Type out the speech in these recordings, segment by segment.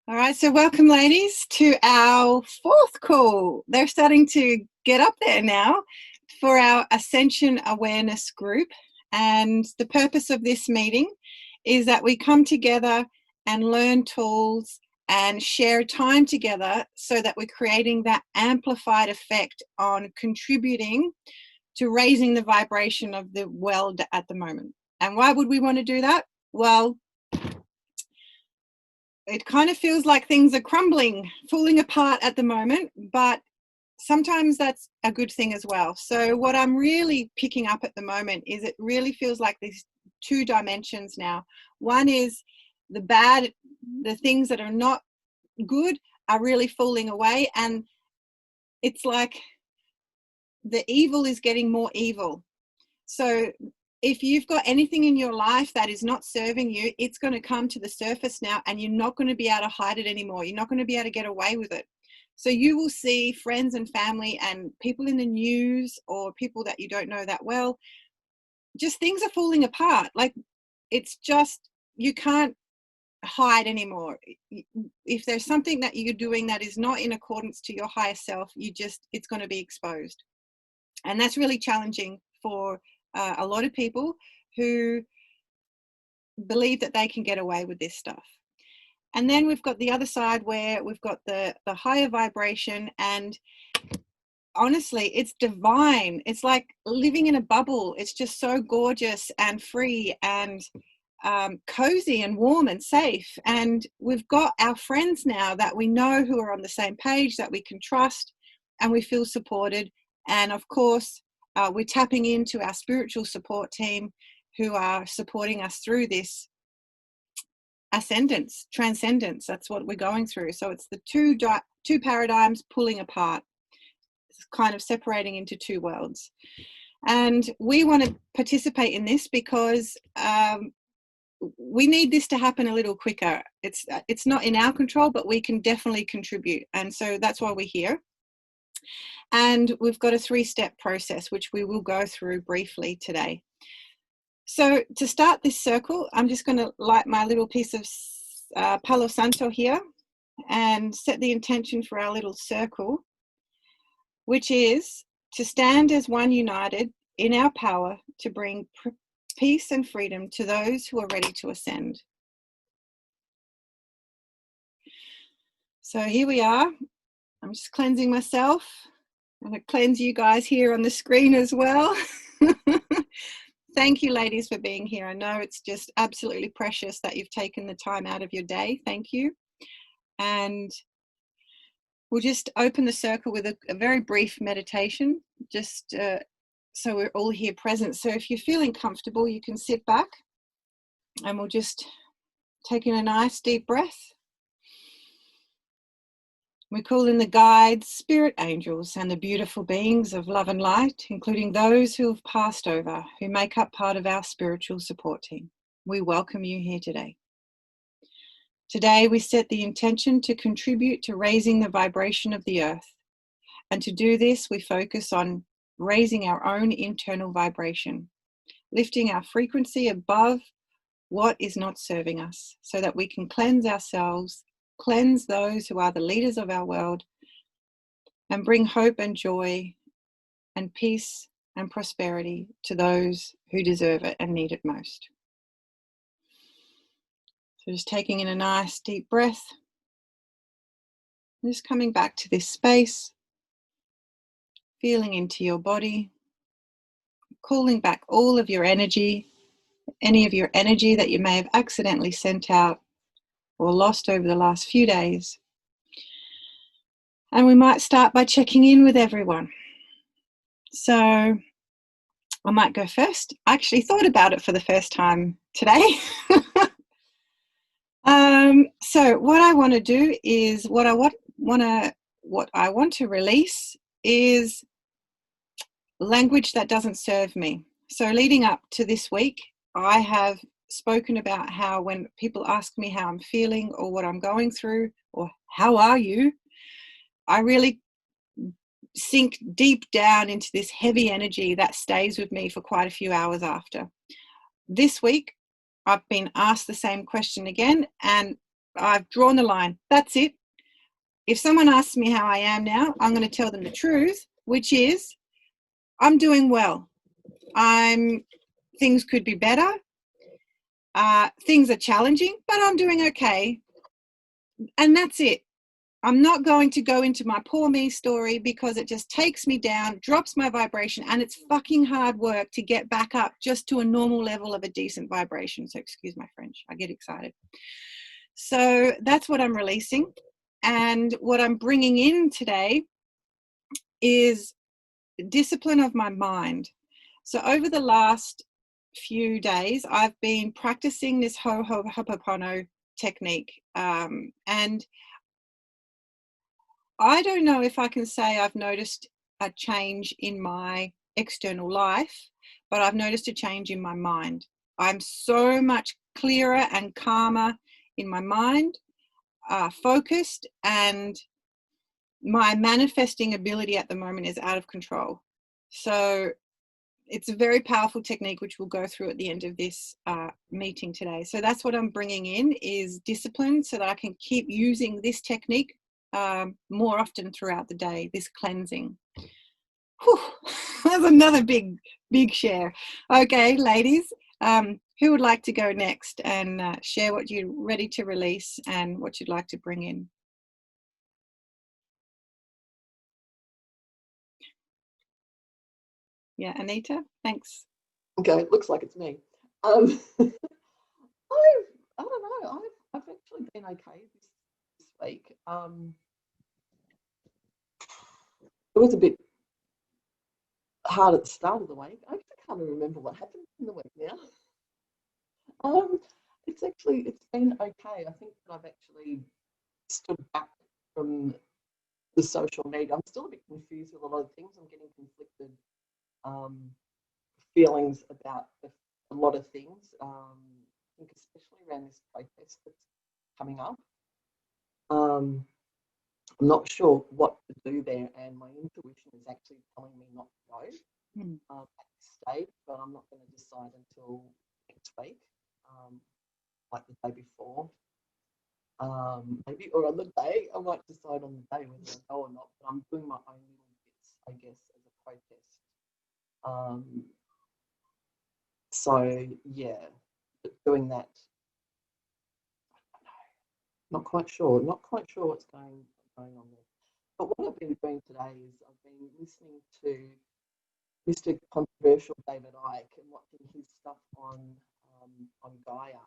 All right, so welcome, ladies, to our fourth call. They're starting to get up there now for our Ascension Awareness Group. And the purpose of this meeting is that we come together and learn tools and share time together so that we're creating that amplified effect on contributing to raising the vibration of the world at the moment. And why would we want to do that? Well, it kind of feels like things are crumbling, falling apart at the moment, but sometimes that's a good thing as well. So what I'm really picking up at the moment is it really feels like these two dimensions now. One is the bad, the things that are not good are really falling away, and it's like the evil is getting more evil. So if you've got anything in your life that is not serving you, it's going to come to the surface now, and you're not going to be able to hide it anymore. You're not going to be able to get away with it. So you will see friends and family and people in the news or people that you don't know that well, just things are falling apart. Like, it's just, you can't hide anymore. If there's something that you're doing that is not in accordance to your higher self, it's going to be exposed. And that's really challenging for a lot of people who believe that they can get away with this stuff. And then we've got the other side where we've got the higher vibration, and honestly, it's divine. It's like living in a bubble. It's just so gorgeous and free and cozy and warm and safe. And we've got our friends now that we know who are on the same page, that we can trust, and we feel supported. And of course, we're tapping into our spiritual support team who are supporting us through this ascendance, transcendence. That's what we're going through. So it's the two paradigms pulling apart. It's kind of separating into two worlds. And we want to participate in this because we need this to happen a little quicker. It's not in our control, but we can definitely contribute. And so that's why we're here. And we've got a 3-step process, which we will go through briefly today. So to start this circle, I'm just going to light my little piece of Palo Santo here and set the intention for our little circle, which is to stand as one united in our power to bring peace and freedom to those who are ready to ascend. So here we are. I'm just cleansing myself. I'm going to cleanse you guys here on the screen as well. Thank you, ladies, for being here. I know it's just absolutely precious that you've taken the time out of your day. Thank you. And we'll just open the circle with a very brief meditation, just so we're all here present. So if you're feeling comfortable, you can sit back, and we'll just take in a nice deep breath. We call in the guides, spirit angels, and the beautiful beings of love and light, including those who have passed over, who make up part of our spiritual support team. We welcome you here today. Today, we set the intention to contribute to raising the vibration of the earth. And to do this, we focus on raising our own internal vibration, lifting our frequency above what is not serving us, so that we can cleanse ourselves, cleanse those who are the leaders of our world, and bring hope and joy and peace and prosperity to those who deserve it and need it most. So just taking in a nice deep breath, just coming back to this space, feeling into your body, calling back all of your energy, any of your energy that you may have accidentally sent out or lost over the last few days. And we might start by checking in with everyone. So I might go first. I actually thought about it for the first time today. So what I want to do is, what I want to release is language that doesn't serve me. So leading up to this week, I have spoken about how when people ask me how I'm feeling or what I'm going through or how are you, I really sink deep down into this heavy energy that stays with me for quite a few hours after. This week, I've been asked the same question again, and I've drawn the line. That's it. If someone asks me how I am now, I'm going to tell them the truth, which is I'm doing well. Things could be better. Things are challenging, but I'm doing okay. And that's it. I'm not going to go into my poor me story because it just takes me down, drops my vibration, and it's fucking hard work to get back up just to a normal level of a decent vibration. So excuse my French, I get excited. So that's what I'm releasing. And what I'm bringing in today is discipline of my mind. So over the last few days, I've been practicing this Ho'oponopono technique. And I don't know if I can say I've noticed a change in my external life, but I've noticed a change in my mind. I'm so much clearer and calmer in my mind, focused, and my manifesting ability at the moment is out of control. So it's a very powerful technique, which we'll go through at the end of this meeting today. So that's what I'm bringing in, is discipline, so that I can keep using this technique more often throughout the day, this cleansing. Whew, that's another big share. Okay, ladies, who would like to go next and share what you're ready to release and what you'd like to bring in? Yeah, Anita, thanks. Okay, it looks like it's me. I don't know. I've actually been okay this week. It was a bit hard at the start of the week. I can't even remember what happened in the week now. It's been okay. I think that I've actually stood back from the social media. I'm still a bit confused with a lot of things. I'm getting conflicted feelings about a lot of things. I think especially around this protest that's coming up. I'm not sure what to do there, and my intuition is actually telling me not to go at this stage, but I'm not going to decide until next week, like the day before. Maybe, or on the day, I might decide on the day whether I go or not, but I'm doing my own little bits, I guess, as a protest. So yeah, but doing that, I don't know, not quite sure what's going on there. But what I've been doing today is I've been listening to Mr. Controversial David Icke and watching his stuff on Gaia.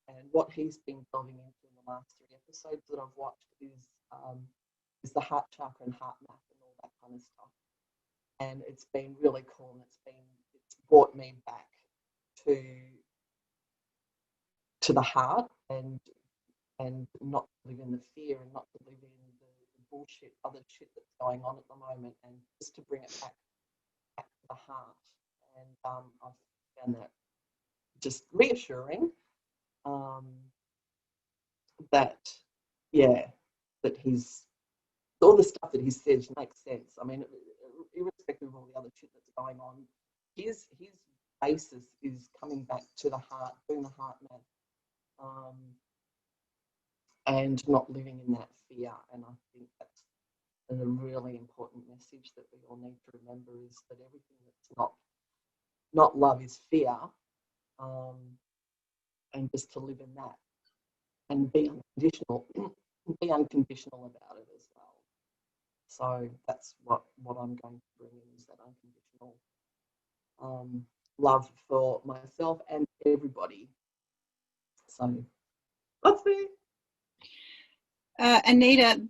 And what he's been delving into in the last 3 episodes that I've watched is the heart chakra and heart map and all that kind of stuff. And it's been really cool, and it's brought me back to the heart and not to live in the fear and not to live in the bullshit, other shit that's going on at the moment, and just to bring it back to the heart. And I've found that just reassuring. That he's, all the stuff that he says makes sense. I mean, irrespective of all the other shit that's going on, his basis is coming back to the heart, doing the heart map, and not living in that fear. And I think that's a really important message that we all need to remember, is that everything that's not love is fear, and just to live in that and be unconditional about it as well. So that's what I'm going to bring in, is that unconditional love for myself and everybody. So that's it. Anita,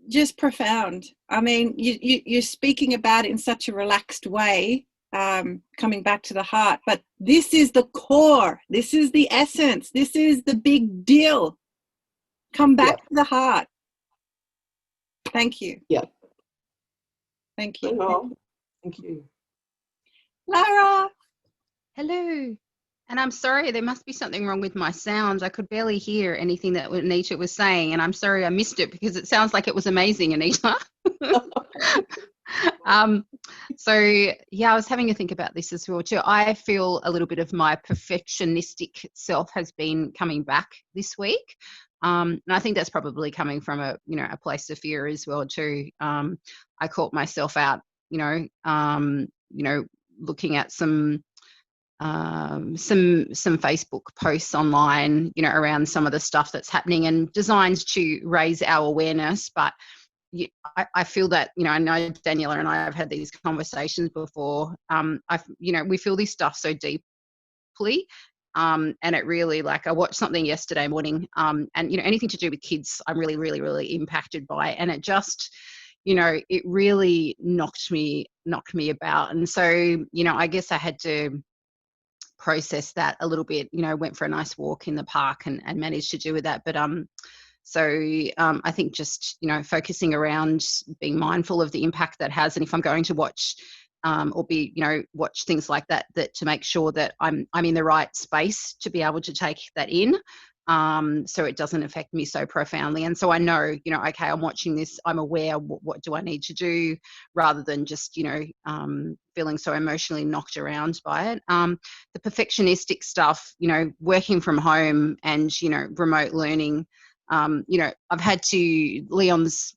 just profound. I mean, you're speaking about it in such a relaxed way, coming back to the heart, but this is the core, this is the essence, this is the big deal. Come back to the heart. Thank you. Yeah. Thank you. Thank you. Lara. Hello. And I'm sorry, there must be something wrong with my sound. I could barely hear anything that Anita was saying, and I'm sorry I missed it, because it sounds like it was amazing, Anita. So yeah, I was having to think about this as well too. I feel a little bit of my perfectionistic self has been coming back this week. And I think that's probably coming from a place of fear as well too. I caught myself out, looking at some Facebook posts online, around some of the stuff that's happening and designed to raise our awareness. But I feel that, I know Daniella and I have had these conversations before. We feel this stuff so deeply. And it really, like, I watched something yesterday morning, and, anything to do with kids, I'm really, really, really impacted by. And it just, it really knocked me about. And so, I guess I had to process that a little bit, went for a nice walk in the park and managed to do with that. But I think just, focusing around being mindful of the impact that has. And if I'm going to watch or watch things like that to make sure that I'm in the right space to be able to take that in. So it doesn't affect me so profoundly. And so I know, okay, I'm watching this, I'm aware, what do I need to do, rather than just, feeling so emotionally knocked around by it. The perfectionistic stuff, working from home and, remote learning, I've had to, Leon's,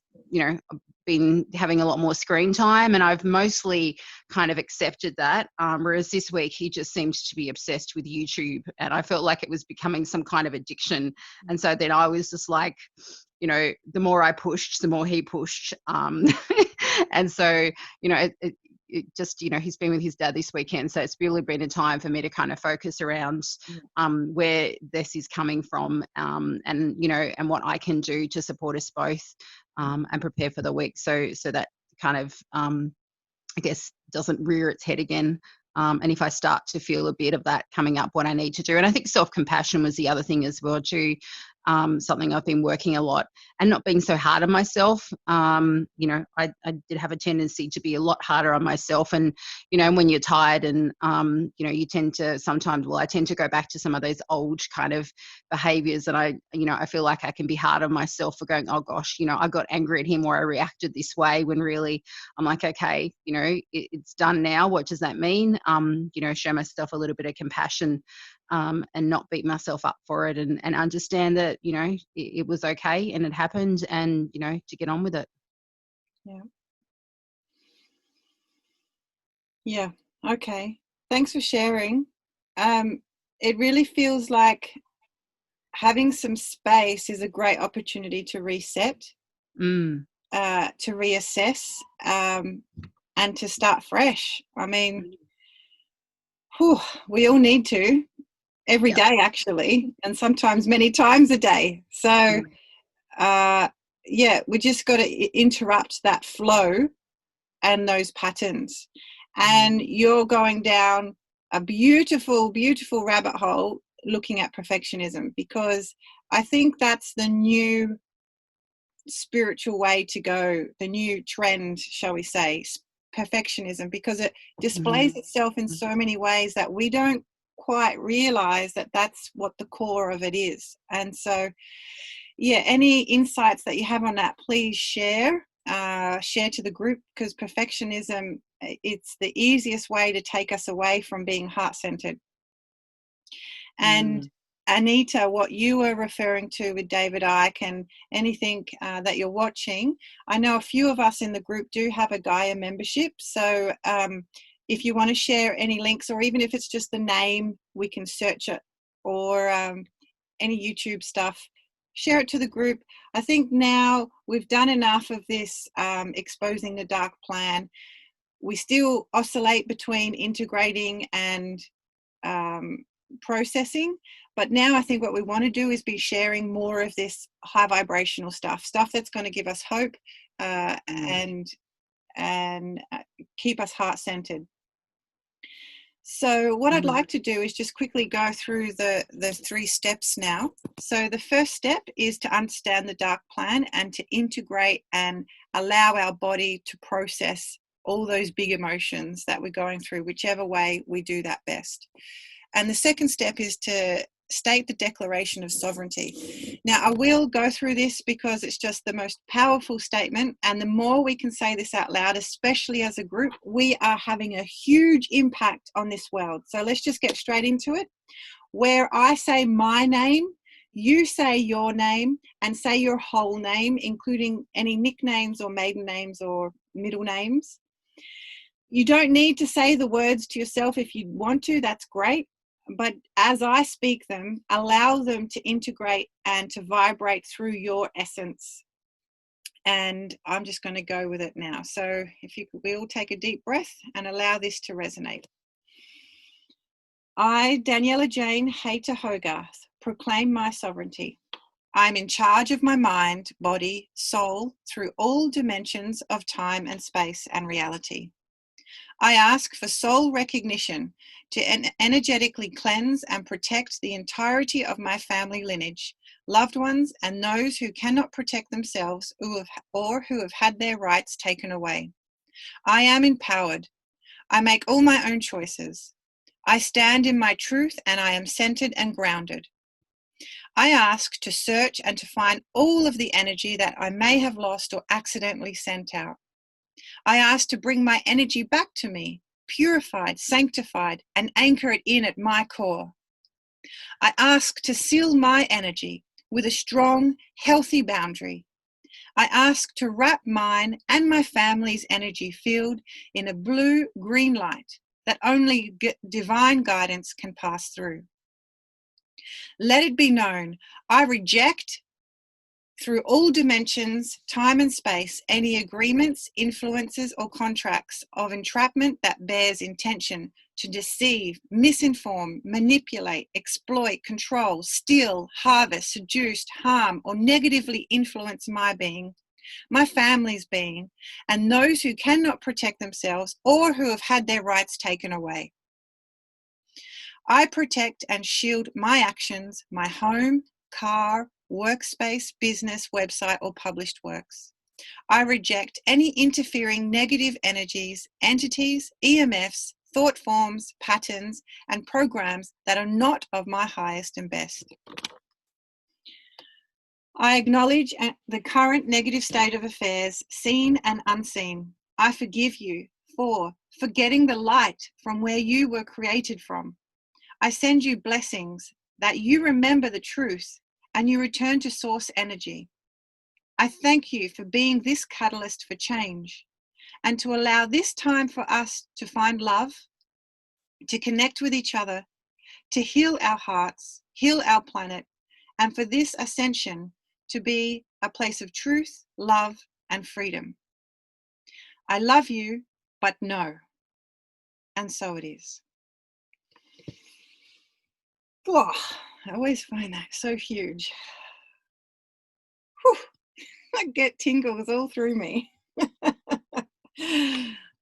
been having a lot more screen time, and I've mostly kind of accepted that. Whereas this week he just seems to be obsessed with YouTube, and I felt like it was becoming some kind of addiction. And so then I was just like, the more I pushed, the more he pushed. And so, it just, he's been with his dad this weekend, so it's really been a time for me to kind of focus around where this is coming from, and and what I can do to support us both, and prepare for the week, so that kind of I guess doesn't rear its head again. And if I start to feel a bit of that coming up, what I need to do. And I think self-compassion was the other thing as well too. Something I've been working a lot, and not being so hard on myself. I did have a tendency to be a lot harder on myself, and when you're tired and you tend to sometimes, I tend to go back to some of those old kind of behaviors, and I feel like I can be hard on myself for going, oh gosh, I got angry at him or I reacted this way, when really I'm like, okay, it's done now. What does that mean? Show myself a little bit of compassion, and not beat myself up for it, and understand that, it was okay and it happened, and, to get on with it. Yeah. Yeah. Okay. Thanks for sharing. It really feels like having some space is a great opportunity to reset, to reassess, and to start fresh. I mean, we all need to. Every day, actually, and sometimes many times a day. So, we just got to interrupt that flow and those patterns. And you're going down a beautiful, beautiful rabbit hole looking at perfectionism, because I think that's the new spiritual way to go, the new trend, shall we say, perfectionism, because it displays itself in so many ways that we don't quite realize that that's what the core of it is. And so, any insights that you have on that, please share to the group, because perfectionism, it's the easiest way to take us away from being heart-centered. And Anita, what you were referring to with David Icke and anything that you're watching, I know a few of us in the group do have a Gaia membership, so if you want to share any links, or even if it's just the name, we can search it, or any YouTube stuff, share it to the group. I think now we've done enough of this exposing the dark plan. We still oscillate between integrating and processing, but now I think what we want to do is be sharing more of this high vibrational stuff that's going to give us hope, and keep us heart-centered. So what I'd like to do is just quickly go through the 3 steps now. So the first step is to understand the dark plan and to integrate and allow our body to process all those big emotions that we're going through, whichever way we do that best. And the second step is to state the declaration of sovereignty. Now, I will go through this because it's just the most powerful statement, and the more we can say this out loud, especially as a group, we are having a huge impact on this world. So let's just get straight into it. Where I say my name, you say your name, and say your whole name, including any nicknames or maiden names or middle names. You don't need to say the words to yourself. If you want to, that's great. But as I speak them, allow them to integrate and to vibrate through your essence. And I'm just going to go with it now. So if you could, we all take a deep breath and allow this to resonate. I, Daniella Jane Hayter Hogarth, proclaim my sovereignty. I'm in charge of my mind, body, soul, through all dimensions of time and space and reality. I ask for soul recognition to energetically cleanse and protect the entirety of my family lineage, loved ones, and those who cannot protect themselves or who have had their rights taken away. I am empowered. I make all my own choices. I stand in my truth and I am centered and grounded. I ask to search and to find all of the energy that I may have lost or accidentally sent out. I ask to bring my energy back to me, purified, sanctified, and anchor it in at my core. I ask to seal my energy with a strong, healthy boundary. I ask to wrap mine and my family's energy field in a blue-green light that only divine guidance can pass through. Let it be known, I reject through all dimensions, time and space, any agreements, influences, or contracts of entrapment that bears intention to deceive, misinform, manipulate, exploit, control, steal, harvest, seduce, harm, or negatively influence my being, my family's being, and those who cannot protect themselves or who have had their rights taken away. I protect and shield my actions, my home, car, workspace, business, website, or published works. I reject any interfering negative energies, entities, EMFs, thought forms, patterns, and programs that are not of my highest and best. I acknowledge the current negative state of affairs, seen and unseen. I forgive you for forgetting the light from where you were created from. I send you blessings that you remember the truth and you return to source energy. I thank you for being this catalyst for change and to allow this time for us to find love, to connect with each other, to heal our hearts, heal our planet, and for this ascension to be a place of truth, love, and freedom. I love you, but no. And so it is. Oh, I always find that so huge. Whew, I get tingles all through me.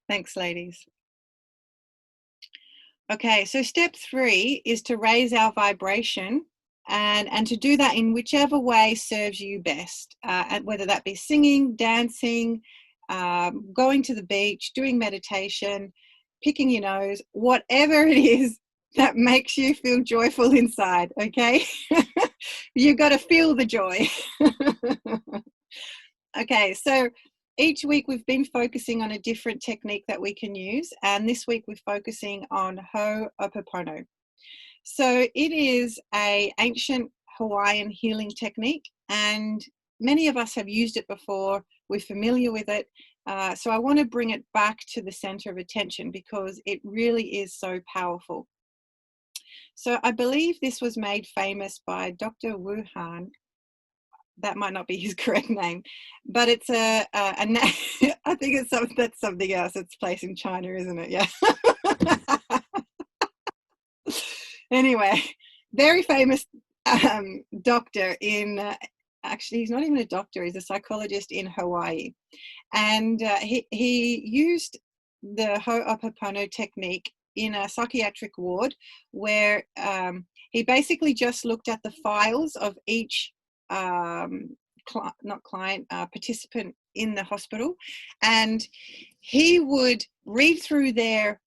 Thanks, ladies. Okay, so step 3 is to raise our vibration and to do that in whichever way serves you best, and whether that be singing, dancing, going to the beach, doing meditation, picking your nose, whatever it is that makes you feel joyful inside, okay? You've got to feel the joy. Okay, so each week we've been focusing on a different technique that we can use, and this week we're focusing on Ho'oponopono. So it is an ancient Hawaiian healing technique, and many of us have used it before. We're familiar with it. So I want to bring it back to the center of attention because it really is so powerful. So I believe this was made famous by Dr. Wu Han. That might not be his correct name, but it's I think that's something else. It's a place in China, isn't it? Yeah. Anyway, very famous doctor in, actually he's not even a doctor, he's a psychologist in Hawaii. And he used the Ho'oponopono technique in a psychiatric ward where he basically just looked at the files of each participant in the hospital, and he would read through their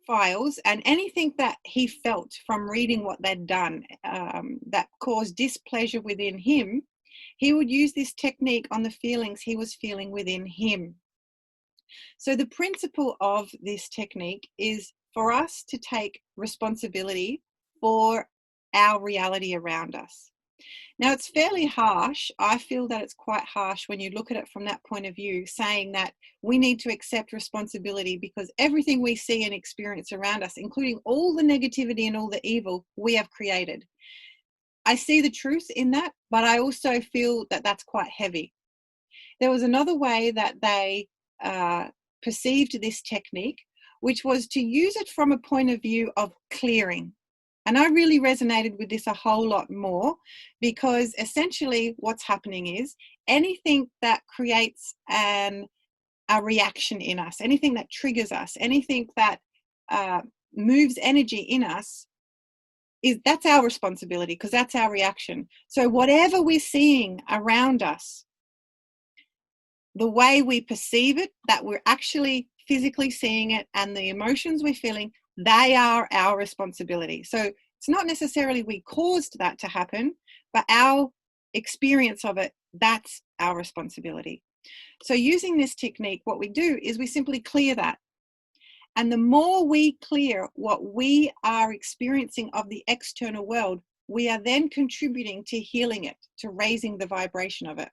files and anything that he felt from reading what they'd done that caused displeasure within him, he would use this technique on the feelings he was feeling within him. So the principle of this technique is for us to take responsibility for our reality around us. Now, it's fairly harsh. I feel that it's quite harsh when you look at it from that point of view, saying that we need to accept responsibility because everything we see and experience around us, including all the negativity and all the evil, we have created. I see the truth in that, but I also feel that that's quite heavy. There was another way that they perceived this technique, which was to use it from a point of view of clearing. And I really resonated with this a whole lot more, because essentially what's happening is anything that creates a reaction in us, anything that triggers us, anything that moves energy in us, that's our responsibility, because that's our reaction. So whatever we're seeing around us, the way we perceive it, that we're actually physically seeing it, and the emotions we're feeling, they are our responsibility. So it's not necessarily we caused that to happen, but our experience of it, that's our responsibility. So using this technique, what we do is we simply clear that. And the more we clear what we are experiencing of the external world, we are then contributing to healing it, to raising the vibration of it.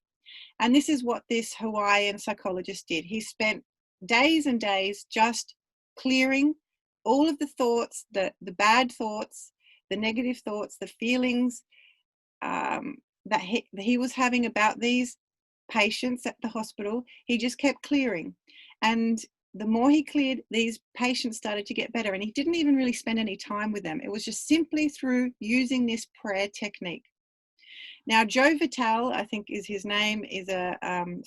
And this is what this Hawaiian psychologist did. He spent days and days just clearing all of the thoughts, the bad thoughts, the negative thoughts, the feelings that he was having about these patients at the hospital. He just kept clearing. And the more he cleared, these patients started to get better. And he didn't even really spend any time with them. It was just simply through using this prayer technique. Now, Joe Vitale, I think is his name, is a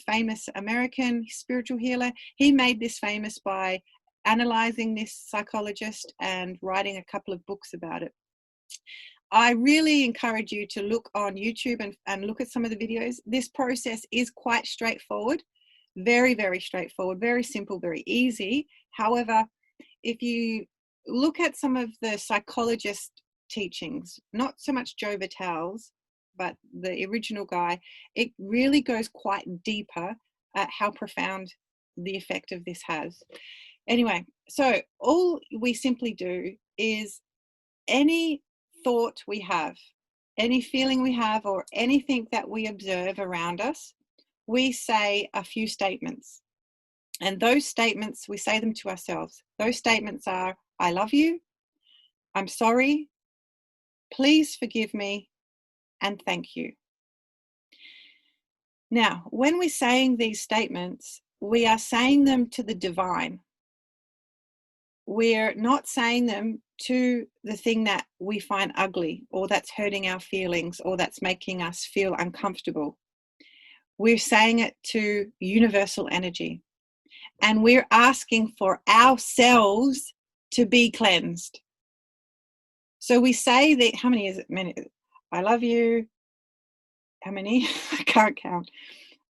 famous American spiritual healer. He made this famous by analyzing this psychologist and writing a couple of books about it. I really encourage you to look on YouTube and look at some of the videos. This process is quite straightforward, very, very straightforward, very simple, very easy. However, if you look at some of the psychologist teachings, not so much Joe Vitale's, but the original guy, it really goes quite deeper at how profound the effect of this has. Anyway, so all we simply do is any thought we have, any feeling we have, or anything that we observe around us, we say a few statements. And those statements, we say them to ourselves. Those statements are, I love you, I'm sorry, please forgive me, and thank you. Now, when we're saying these statements, we are saying them to the divine. We're not saying them to the thing that we find ugly, or that's hurting our feelings, or that's making us feel uncomfortable. We're saying it to universal energy. And we're asking for ourselves to be cleansed. So we say that, how many is it? Many. I love you. How many? I can't count.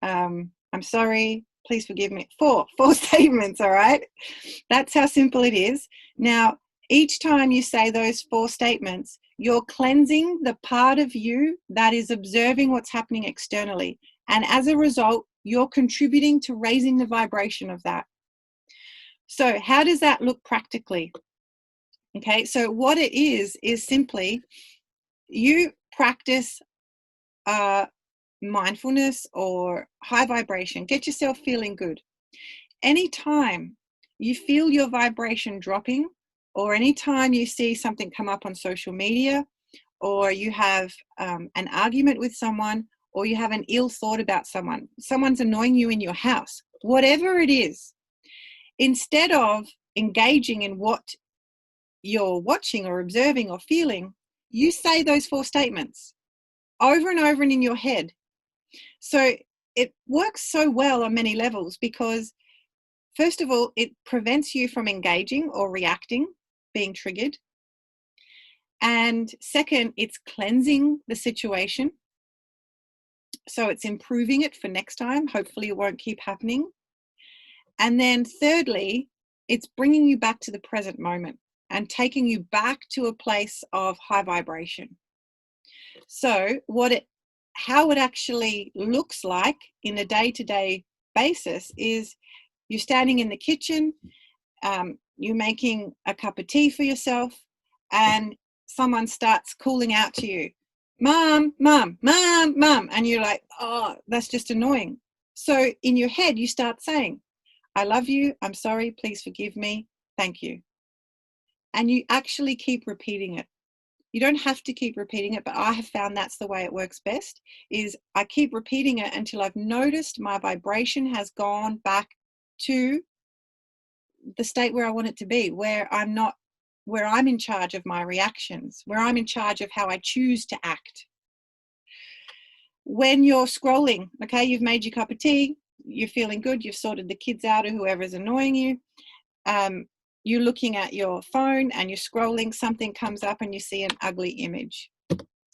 I'm sorry. Please forgive me. Four statements, all right? That's how simple it is. Now, each time you say those 4 statements, you're cleansing the part of you that is observing what's happening externally. And as a result, you're contributing to raising the vibration of that. So how does that look practically? Okay, so what it is simply you practice mindfulness or high vibration. Get yourself feeling good. Anytime you feel your vibration dropping, or anytime you see something come up on social media, or you have an argument with someone, or you have an ill thought about someone's annoying you in your house, whatever it is, instead of engaging in what you're watching or observing or feeling, you say those 4 statements over and over and in your head. So it works so well on many levels, because first of all, it prevents you from engaging or reacting, being triggered. And second, it's cleansing the situation. So it's improving it for next time. Hopefully it won't keep happening. And then thirdly, it's bringing you back to the present moment. and taking you back to a place of high vibration. So how it actually looks like in a day-to-day basis is you're standing in the kitchen, you're making a cup of tea for yourself, and someone starts calling out to you, "Mom, mom, mom, mom," and you're like, "Oh, that's just annoying." So in your head, you start saying, "I love you, I'm sorry, please forgive me, thank you." And you actually keep repeating it. You don't have to keep repeating it, but I have found that's the way it works best, is I keep repeating it until I've noticed my vibration has gone back to the state where I want it to be, where I'm in charge of my reactions, where I'm in charge of how I choose to act. When you're scrolling, okay, you've made your cup of tea, you're feeling good, you've sorted the kids out or whoever's annoying you, you're looking at your phone and you're scrolling, something comes up and you see an ugly image.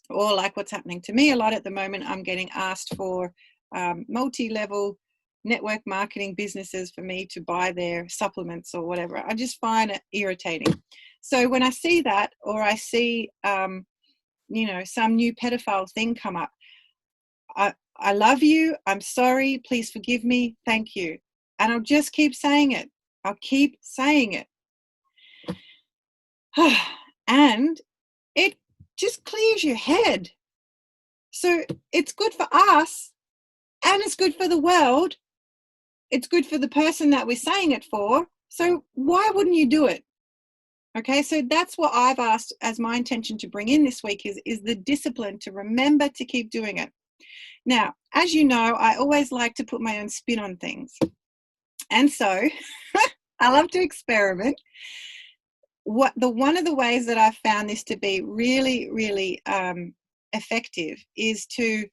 Or like what's happening to me a lot at the moment, I'm getting asked for multi-level network marketing businesses for me to buy their supplements or whatever. I just find it irritating. So when I see that, or I see, some new pedophile thing come up, I love you, I'm sorry, please forgive me, thank you. And I'll just keep saying it. I'll keep saying it. And it just clears your head. So it's good for us and it's good for the world. It's good for the person that we're saying it for. So why wouldn't you do it? Okay, so that's what I've asked as my intention to bring in this week is the discipline to remember to keep doing it. Now, as you know, I always like to put my own spin on things. And so I love to experiment. One of the ways that I've found this to be really, really effective is to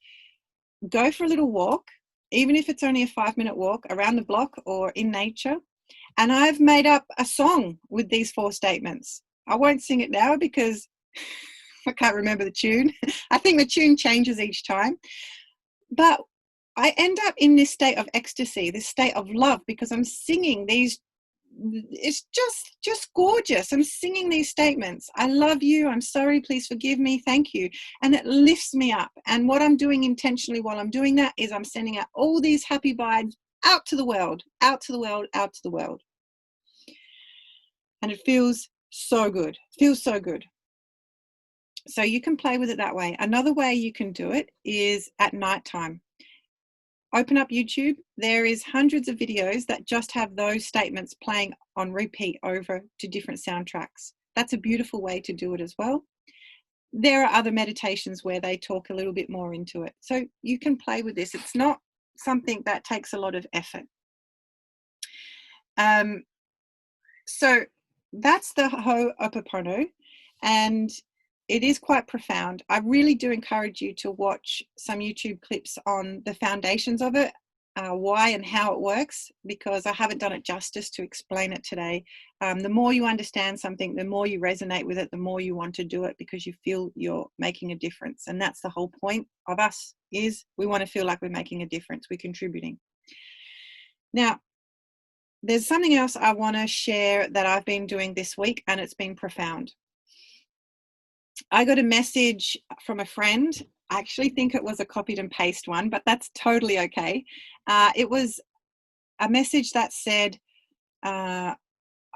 go for a little walk, even if it's only a 5-minute walk around the block or in nature. And I've made up a song with these 4 statements. I won't sing it now because I can't remember the tune. I think the tune changes each time. But I end up in this state of ecstasy, this state of love, because I'm singing these. It's just gorgeous. I'm singing these statements. I love you. I'm sorry. Please forgive me. Thank you. And it lifts me up. And what I'm doing intentionally while I'm doing that is I'm sending out all these happy vibes out to the world, out to the world, out to the world. And it feels so good. Feels so good. So you can play with it that way. Another way you can do it is at nighttime. Open up YouTube. There is hundreds of videos that just have those statements playing on repeat over to different soundtracks. That's a beautiful way to do it as well. There are other meditations where they talk a little bit more into it. So you can play with this. It's not something that takes a lot of effort. So that's the Ho'oponopono, and it is quite profound. I really do encourage you to watch some YouTube clips on the foundations of it, why and how it works, because I haven't done it justice to explain it today. The more you understand something, the more you resonate with it, the more you want to do it because you feel you're making a difference. And that's the whole point of us, is we want to feel like we're making a difference, we're contributing. Now, there's something else I want to share that I've been doing this week, and it's been profound. I got a message from a friend. I actually think it was a copied and paste one, but that's totally okay. It was a message that said, I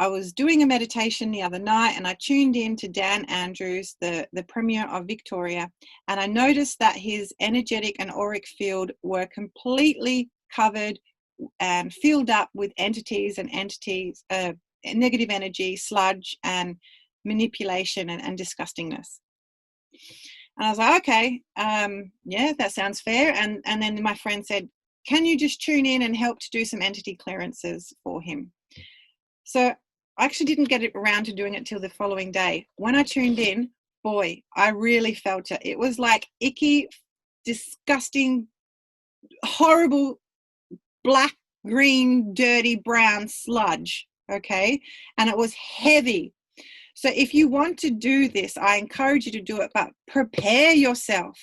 was doing a meditation the other night and I tuned in to Dan Andrews, the Premier of Victoria, and I noticed that his energetic and auric field were completely covered and filled up with entities, negative energy, sludge, and manipulation and disgustingness. And I was like, okay, yeah, that sounds fair. And then my friend said, can you just tune in and help to do some entity clearances for him? So I actually didn't get it around to doing it till the following day. When I tuned in, boy, I really felt it. It was like icky, disgusting, horrible, black, green, dirty, brown sludge, okay? And it was heavy. So if you want to do this, I encourage you to do it, but prepare yourself.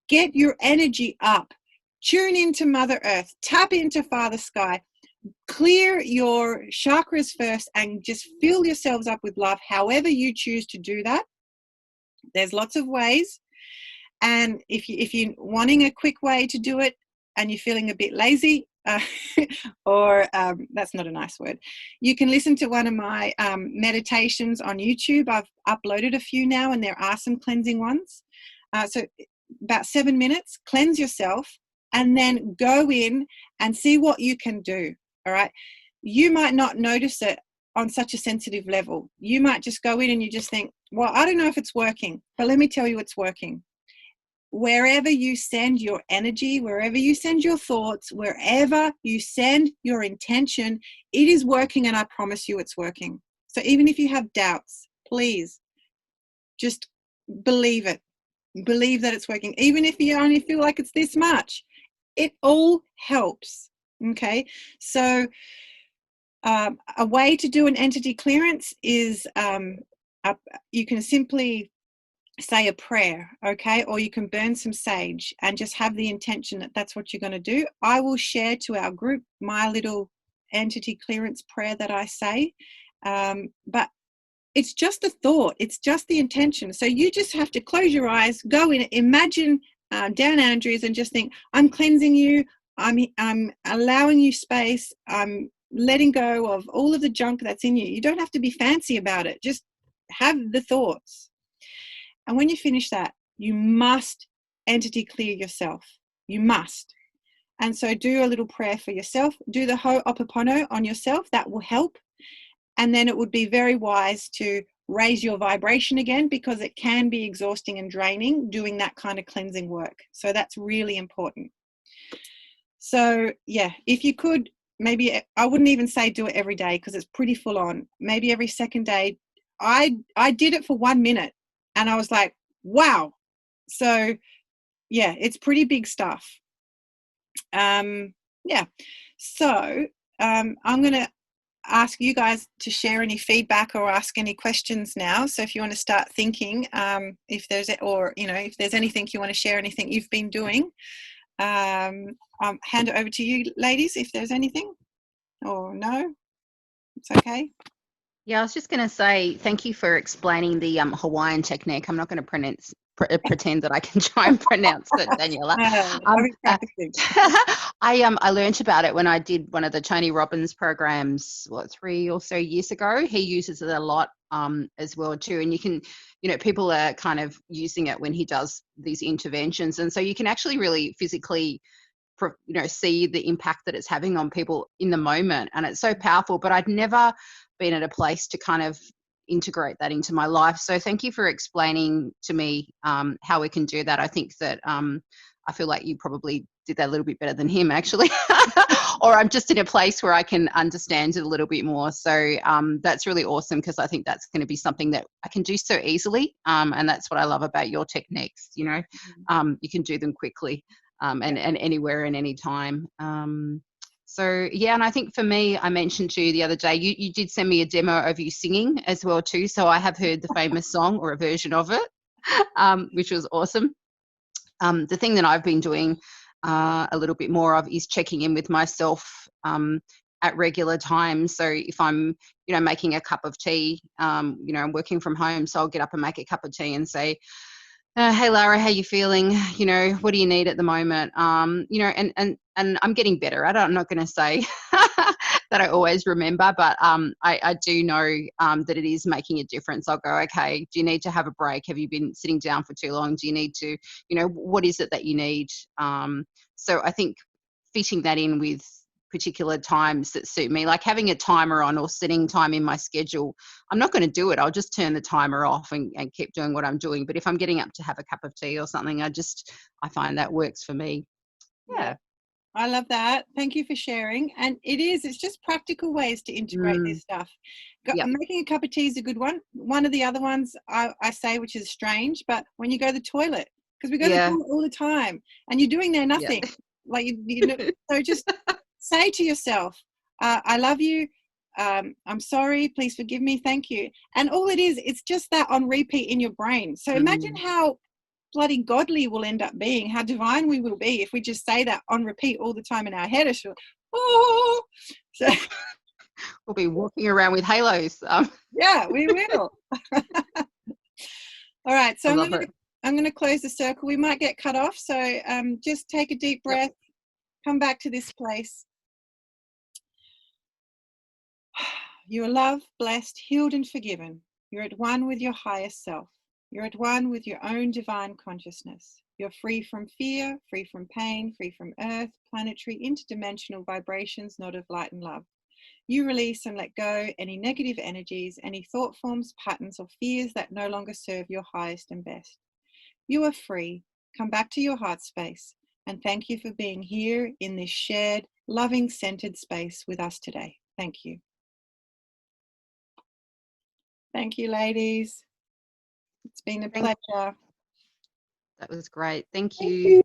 Get your energy up. Tune into Mother Earth. Tap into Father Sky. clear your chakras first and just fill yourselves up with love, however you choose to do that. There's lots of ways. And if you're wanting a quick way to do it and you're feeling a bit lazy, or that's not a nice word, you can listen to one of my meditations on YouTube. I've uploaded a few now, and there are some cleansing ones. So about 7 minutes, cleanse yourself, and then go in and see what you can do. All right. You might not notice it on such a sensitive level. You might just go in and you just think, well, I don't know if it's working, but let me tell you it's working. Wherever you send your energy, wherever you send your thoughts, wherever you send your intention, it is working, and I promise you it's working. So even if you have doubts, please just believe it. Believe that it's working. Even if you only feel like it's this much, it all helps. Okay, so a way to do an entity clearance is you can simply say a prayer, okay, or you can burn some sage and just have the intention that that's what you're going to do. I will share to our group my little entity clearance prayer that I say, but it's just a thought, it's just the intention. So you just have to close your eyes, go in, imagine Dan Andrews, and just think, I'm cleansing you, I'm allowing you space, I'm letting go of all of the junk that's in you. You don't have to be fancy about it, just have the thoughts. And when you finish that, you must entity clear yourself. You must. And so do a little prayer for yourself. Do the Ho'oponopono on yourself. That will help. And then it would be very wise to raise your vibration again, because it can be exhausting and draining doing that kind of cleansing work. So that's really important. So yeah, if you could, maybe, I wouldn't even say do it every day because it's pretty full on. Maybe every second day. I did it for 1 minute and I was like, wow. So yeah, it's pretty big stuff. Yeah. So I'm going to ask you guys to share any feedback or ask any questions now. So if you want to start thinking, if there's anything you want to share, anything you've been doing, I'll hand it over to you ladies if there's anything. Or no, it's okay. Yeah, I was just going to say thank you for explaining the Hawaiian technique. I'm not going to pretend that I can try and pronounce it, Daniella. I learned about it when I did one of the Tony Robbins programs, 3 or so years ago. He uses it a lot as well too, and you can, people are kind of using it when he does these interventions, and so you can actually really physically see the impact that it's having on people in the moment, and it's so powerful. But I'd never been at a place to kind of integrate that into my life. So thank you for explaining to me how we can do that. I think that I feel like you probably did that a little bit better than him, actually. Or I'm just in a place where I can understand it a little bit more. So that's really awesome, because I think that's going to be something that I can do so easily. And that's what I love about your techniques. You can do them quickly and anywhere and any time. So, yeah, and I think for me, I mentioned to you the other day, you did send me a demo of you singing as well too. So I have heard the famous song, or a version of it, which was awesome. The thing that I've been doing a little bit more of is checking in with myself at regular times. So if I'm, making a cup of tea, I'm working from home, so I'll get up and make a cup of tea and say, hey Lara, how you feeling? What do you need at the moment? And I'm getting better at it. I'm not going to say that I always remember, but I do know that it is making a difference. I'll go, okay, do you need to have a break? Have you been sitting down for too long? Do you need to, what is it that you need? So I think fitting that in with particular times that suit me, like having a timer on or setting time in my schedule. I'm not going to do it. I'll just turn the timer off and keep doing what I'm doing. But if I'm getting up to have a cup of tea or something, I find that works for me. Yeah. I love that. Thank you for sharing. And it's just practical ways to integrate this stuff. Making a cup of tea is a good one. One of the other ones I say, which is strange, but when you go to the toilet, because we go to the toilet all the time and you're doing there nothing. Like so just say to yourself, I love you. I'm sorry. Please forgive me. Thank you. And all it is, it's just that on repeat in your brain. So imagine how bloody godly we'll end up being, how divine we will be if we just say that on repeat all the time in our head. Oh, so We'll be walking around with halos. yeah, we will. All right, so I love it. I'm gonna close the circle. We might get cut off, so just take a deep breath. Come back to this place. You are loved, blessed, healed, and forgiven. You're at one with your highest self. You're at one with your own divine consciousness. You're free from fear, free from pain, free from earth, planetary, interdimensional vibrations, not of light and love. You release and let go any negative energies, any thought forms, patterns, or fears that no longer serve your highest and best. You are free. Come back to your heart space. And thank you for being here in this shared, loving, centered space with us today. Thank you. Thank you, ladies. It's been a pleasure. That was great. Thank you.